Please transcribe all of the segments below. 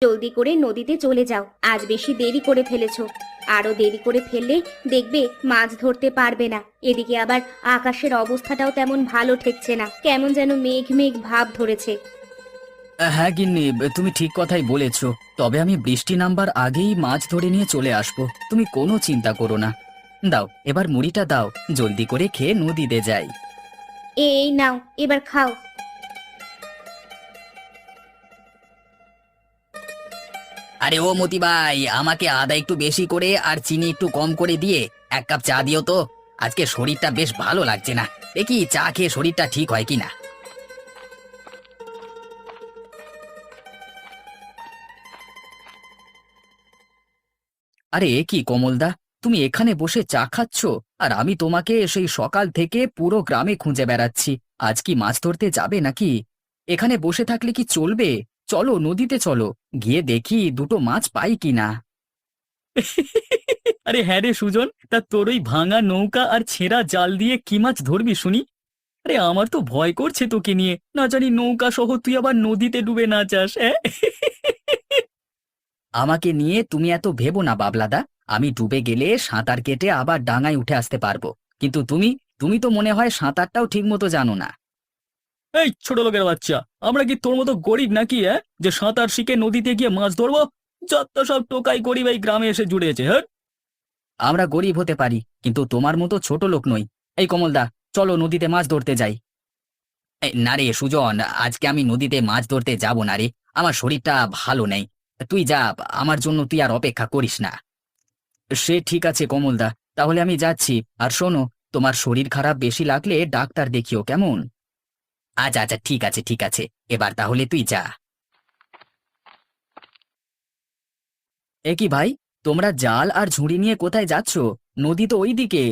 জলদি করে নদীতে চলে যাও, আজ বেশি দেরি করে ফেলেছো। আরো দেরি করে ফেললে দেখবে মাছ ধরতে পারবে না। এদিকে আবার আকাশের অবস্থাটাও তেমন ভালো ঠেকছে না, কেমন যেন মেঘ মেঘ ভাব ধরেছে। হ্যাঁ গিন্নি, তুমি ঠিক কথাই বলেছো। তবে আমি বৃষ্টি নামবার আগেই মাছ ধরে নিয়ে চলে আসবো, তুমি কোনো চিন্তা করো না। দাও এবার মুড়িটা দাও, জলদি করে খেয়ে নদীতে যাই। এই নাও, এবার খাও। আরে ও মতি ভাই, আমাকে আদা একটু বেশি করে আর চিনি একটু কম করে দিয়ে 1 কাপ চা দিও তো। আজকে শরীরটা বেশ ভালো লাগছে না, দেখি চা খেয়ে শরীরটা ঠিক হয় কিনা। আরে এ কি কমলদা, তুমি এখানে বসে চা খাচ্ছ আর আমি তোমাকে সেই সকাল থেকে পুরো গ্রামে খুঁজে বেড়াচ্ছি। আজ কি মাছ ধরতে যাবে নাকি? এখানে বসে থাকলে কি চলবে? চলো নদীতে চলো, গিয়ে দেখি দুটো মাছ পাই কিনা। আরে হ্যাঁ রে সুজন, তা তোর ওই ভাঙা নৌকা আর ছেঁড়া জাল দিয়ে কি মাছ ধরবি শুনি? আরে আমার তো ভয় করছে তোকে নিয়ে, না জানি নৌকা সহ তুই আবার নদীতে ডুবে না যাস। আমাকে নিয়ে তুমি এত ভেবো না বাবলাদা, আমি ডুবে গেলে সাঁতার কেটে আবার ডাঙায় উঠে আসতে পারবো। কিন্তু তুমি তুমি তো মনে হয় সাঁতারটাও ঠিক মতো জানো না। এই ছোট লোকের বাচ্চা, আমরা কি তোর মতো গরিব নাকি, যে সাঁতার শিখে নদীতে গিয়ে মাছ ধরবো? যত সব টোকাই গরিব এই গ্রামে এসে জুড়েছে। হ্যাঁ, আমরা গরিব হতে পারি, কিন্তু তোমার মতো ছোট লোক নই। এই কমলদা, চলো নদীতে মাছ ধরতে যাই। না রে সুজন, আজকে আমি নদীতে মাছ ধরতে যাব না রে, আমার শরীরটা ভালো নেই। তুই যা, আমার জন্য তুই আর অপেক্ষা করিস না। সে ঠিক আছে কমলদা, তাহলে আমি যাচ্ছি। আর শোনো, তোমার শরীর খারাপ বেশি লাগলে ডাক্তার দেখিও, কেমন? আচ্ছা আচ্ছা, ঠিক আছে ঠিক আছে, এবার তাহলে তুই যা। এ কি ভাই, তোমরা জাল আর ঝুড়ি নিয়ে কোথায় যাচ্ছ? নদী তো ওই দিকে।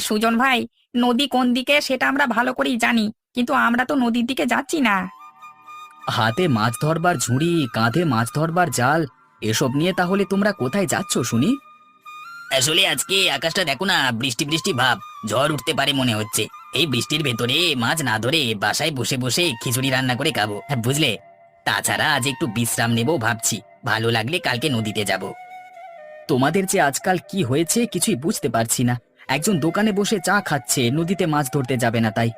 সুজন ভাই, নদী কোন দিকে সেটা আমরা ভালো করেই জানি, কিন্তু আমরা তো নদীর দিকে যাচ্ছি না। হাতে মাছ ধরবার ঝুড়ি, কাঁধে মাছ ধরবার জাল, এসব নিয়ে তাহলে তোমরা কোথায় যাচ্ছ শুনি? আসলে আজকে আকাশটা দেখো না, বৃষ্টি বৃষ্টি ভাব, ঝড় উঠতে পারে মনে হচ্ছে। এই বৃষ্টির ভেতরে মাছ না ধরে বাসায় বসে বসে খিচুড়ি রান্না করে খাবো, বুঝলে? তাছাড়া আজ একটু বিশ্রাম নেবো ভাবছি, ভালো লাগলে কালকে নদীতে যাব। তোমাদের যে আজকাল কি হয়েছে কিছুই বুঝতে পারছি না। একজন দোকানে বসে চা খাচ্ছে, নদীতে মাছ ধরতে যাবে না তাই।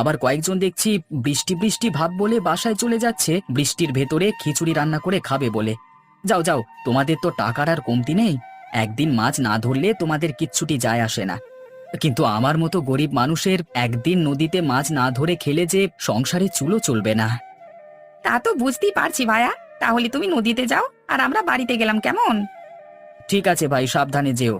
আবার কয়েকজন দেখছি বৃষ্টি বৃষ্টি ভাব বলে বাসায় চলে যাচ্ছে বৃষ্টির ভেতরে খিচুড়ি রান্না করে খাবে বলে। যাও যাও, তোমাদের তো টাকার আর কমতি নেই, একদিন মাছ না ধরলে তোমাদের কিচ্ছুটি যায় আসে না। কিন্তু আমার মতো গরিব মানুষের একদিন নদীতে মাছ না ধরে খেলে যে সংসারে চুলো চলবে না। তা তো বুঝতেই পারছি ভাইয়া, তাহলে তুমি নদীতে যাও আর আমরা বাড়িতে গেলাম, কেমন? ঠিক আছে ভাই, সাবধানে যেও।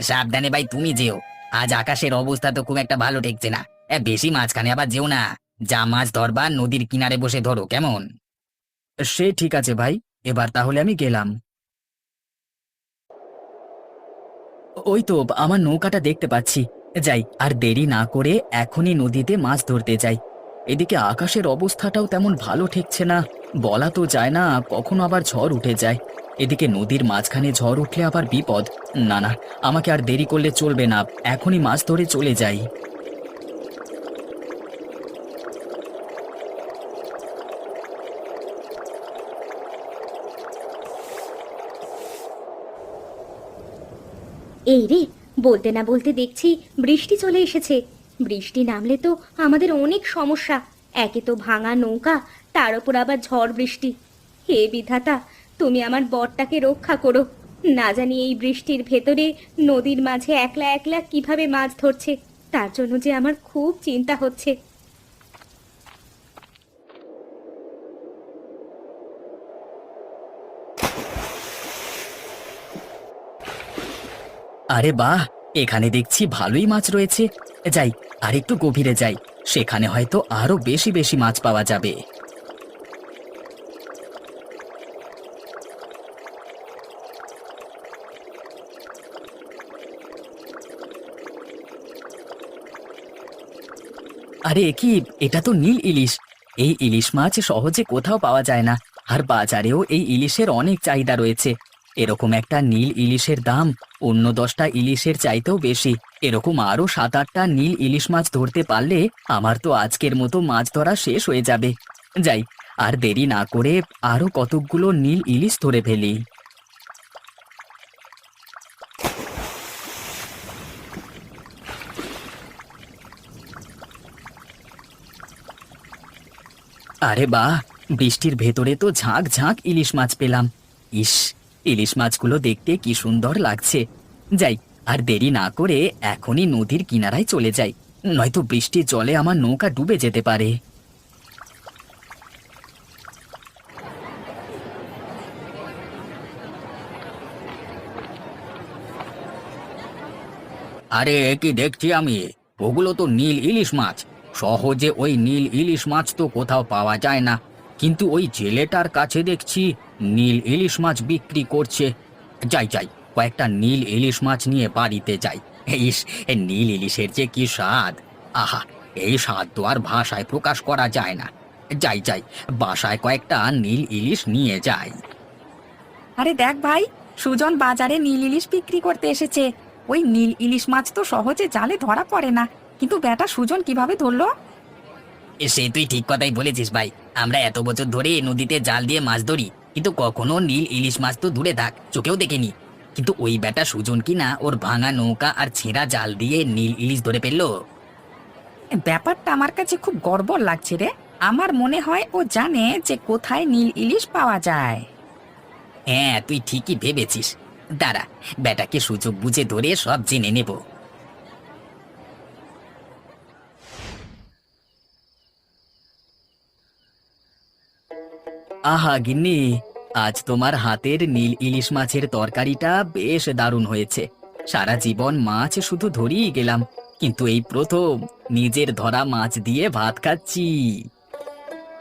সাবধানে ভাই, তুমি যেও। আজ আকাশের অবস্থা তো খুব একটা ভালো ঠেকছে না। বেশি মাঝখানে আবার যেও না, যা মাছ ধরবা নদীর কিনারে বসে ধরো, কেমন? সে ঠিক আছে ভাই, এবার তাহলে আমি গেলাম। ওই তো আমার নৌকাটা দেখতে পাচ্ছি, যাই আর দেরি না করে এখনই নদীতে মাছ ধরতে যাই। এদিকে আকাশের অবস্থাটাও তেমন ভালো ঠেকছে না, বলা তো যায় না কখনো আবার ঝড় উঠে যায়। এদিকে নদীর মাঝখানে ঝড় উঠলে আবার বিপদ। না না, আমাকে আর দেরি করলে চলবে না, এখনই মাছ ধরে চলে যাই। এই রে, বলতে না বলতে দেখছি বৃষ্টি চলে এসেছে। বৃষ্টি নামলে তো আমাদের অনেক সমস্যা। একে তো ভাঙা নৌকা, তার উপর আবার ঝড় বৃষ্টি। হে বিধাতা, তুমি আমার বরটাকে রক্ষা করো। না জানি এই বৃষ্টির ভেতরে নদীর মাঝে একলা একলা কিভাবে মাছ ধরছে, তার জন্য যে আমার খুব চিন্তা হচ্ছে। আরে বাহ, এখানে দেখছি ভালোই মাছ রয়েছে। যাই, আর একটু গভীরে যাই, সেখানে হয়তো আরো বেশি বেশি মাছ পাওয়া যাবে। আরে কি, এটা তো নীল ইলিশ। এই ইলিশ মাছ সহজে কোথাও পাওয়া যায় না, আর বাজারেও এই ইলিশের অনেক চাহিদা রয়েছে। এরকম একটা নীল ইলিশের দাম অন্য 10টা ইলিশের চাইতেও বেশি। এরকম আরো 7-8টা নীল ইলিশ মাছ ধরতে পারলে আমার তো আজকের মতো মাছ ধরা শেষ হয়ে যাবে। যাই, আর দেরি না করে আরো কতকগুলো নীল ইলিশ ধরে ফেলি। আরে বাহ, বৃষ্টির ভেতরে তো ঝাঁক ঝাঁক ইলিশ মাছ পেলাম। ইস, ইলিশ মাছগুলো দেখতে কি সুন্দর লাগছে। যাই, আর দেরি না করে এখনই নদীর কিনারায় চলে যাই, নয়তো বৃষ্টির জলে আমার নৌকা ডুবে যেতে পারে। আরে কি দেখছি আমি, ওগুলো তো নীল ইলিশ মাছ। সহজে ওই নীল ইলিশ মাছ তো কোথাও পাওয়া যায় না, কিন্তু ওই জেলেটার কাছে দেখছি নীল ইলিশ মাছ বিক্রি করছে। যাই যাই, কয়েকটা নীল ইলিশ মাছ নিয়ে বাড়িতে যাই। ইস, এ নীল ইলিশের যে কি স্বাদ! আহা, এই স্বাদ তো আর ভাষায় প্রকাশ করা যায় না। যাই যাই, বাসায় কয়েকটা নীল ইলিশ নিয়ে যাই। আরে দেখ ভাই, সুজন বাজারে নীল ইলিশ বিক্রি করতে এসেছে। ওই নীল ইলিশ মাছ তো সহজে জালে ধরা পড়ে না, কিন্তু বেটা সুজন কিভাবে ধরলো? সে তুই ঠিক কথাই বলেছিস ভাই। আমরা এত বছর ধরে নদীতে জাল দিয়ে মাছ ধরি, কিন্তু কখনো নীল ইলিশ মাছ তো দূরে থাক, চোখেও দেখিনি। কিন্তু ওই বেটা সুজন কি না ওর ভাঙা নৌকা আর ছেঁড়া জাল দিয়ে নীল ইলিশ ধরে ফেললো। ব্যাপারটা আমার কাছে খুব গর্বর লাগছে রে। আমার মনে হয় ও জানে যে কোথায় নীল ইলিশ পাওয়া যায়। হ্যাঁ, তুই ঠিকই ভেবেছিস। দাঁড়া, বেটাকে সুযোগ বুঝে ধরে সব জেনে নেব। আহা গিন্নি, আজ তোমার হাতের নীল ইলিশ মাছের তরকারিটা বেশ দারুণ হয়েছে। সারা জীবন মাছ শুধু ধরিয়ে গেলাম, কিন্তু এই প্রথম নিজের ধরা মাছ দিয়ে ভাত খাচ্ছি।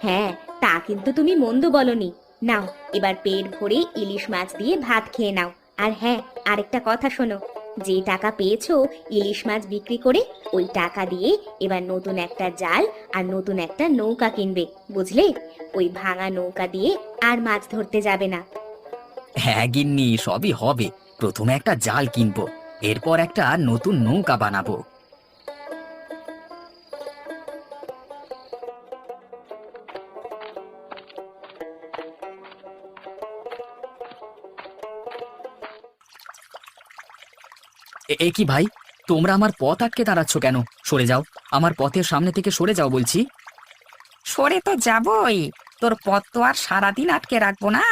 হ্যাঁ, তা কিন্তু তুমি মন্দ বলনি। নাও, এবার পেট ভরে ইলিশ মাছ দিয়ে ভাত খেয়ে নাও। আর হ্যাঁ, আরেকটা কথা শোনো, যে টাকা পেয়েছো ইলিশ মাছ বিক্রি করে, ওই টাকা দিয়ে এবার নতুন একটা জাল আর নতুন একটা নৌকা কিনবে, বুঝলে? ওই ভাঙা নৌকা দিয়ে আর মাছ ধরতে যাবে না। হ্যাঁ গিন্নি, সবই হবে। প্রথমে একটা জাল কিনবো, এরপর একটা নতুন নৌকা বানাবো। এ কি ভাই, তোমরা আমার পথ আটকে দাঁড়াচ্ছ কেন? সরে যাও, আমার পথের সামনে থেকে সরে যাও বলছি। সরে তো যাবই, তোর পথ তো আর সারাদিন আটকে রাখবো না।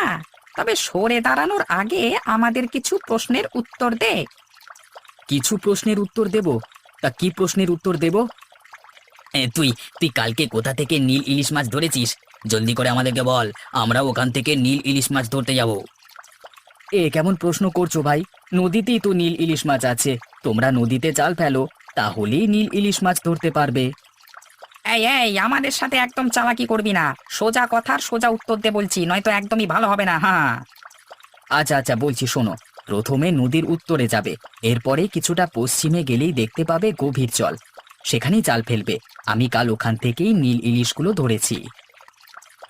তবে সরে দাঁড়ানোর আগে আমাদের কিছু প্রশ্নের উত্তর দে। কিছু প্রশ্নের উত্তর দেব? তা কি প্রশ্নের উত্তর দেব? তুই তুই কালকে কোথা থেকে নীল ইলিশ মাছ ধরেছিস? জলদি করে আমাদেরকে বল, আমরা ওখান থেকে নীল ইলিশ মাছ ধরতে যাব। এ কেমন প্রশ্ন করছো ভাই? নদীতেই তো নীল ইলিশ মাছ আছে। তোমরা নদীতে জাল ফেলো, তাহলেই নীল ইলিশ মাছ ধরতে পারবে। এই এই, আমাদের সাথে একদম চালাকি করবি না। সোজা কথার সোজা উত্তর দে বলছি, নয়তো একদমই ভালো হবে না। হ্যাঁ, আচ্ছা আচ্ছা, বলছি শোনো। প্রথমে নদীর উত্তরে যাবে, এরপরে কিছুটা পশ্চিমে গেলেই দেখতে পাবে গভীর জল, সেখানেই জাল ফেলবে। আমি কাল ওখান থেকেই নীল ইলিশগুলো ধরেছি।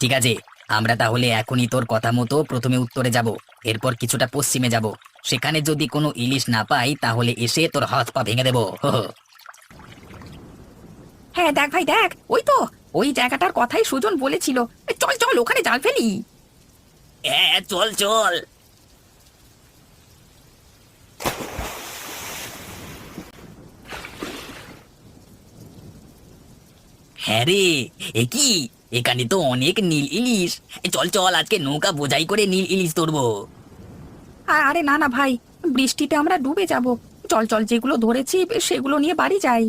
ঠিক আছে, আমরা তাহলে এখনই তোর কথা মতো প্রথমে উত্তরে যাব, এরপর কিছুটা পশ্চিমে যাব। সেখানে যদি কোনো ইলিশ না পাই, তাহলে এসে তোর হাত পা ভেঙে দেবো। হ্যাঁ দেখ ভাই দেখ, ওই তো ওই জায়গাটার কথাই সুজন বলেছিল। চল চল, ওখানে জাল ফেলি। হ্যাঁ, চল চল। হ্যাঁ রে, এ কি, এখানে তো অনেক নীল ইলিশ। চল চল, আজকে নৌকা বোঝাই করে নীল ইলিশ ধরবো। আরে না না ভাই, বৃষ্টিতে আমরা ডুবে যাব। চল চল, যেগুলো ধরেছি সেগুলো নিয়ে বাড়ি যাই।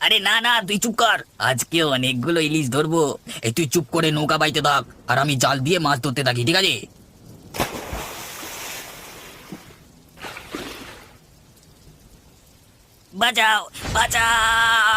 আরে না না, তুই চুপ কর, আজকে অনেকগুলো ইলিশ ধরবো। এই তুই চুপ করে নৌকা বাইতে থাক, আর আমি জাল দিয়ে মাছ ধরতে থাকি, ঠিক আছে? বাঁচাও, বাঁচাও।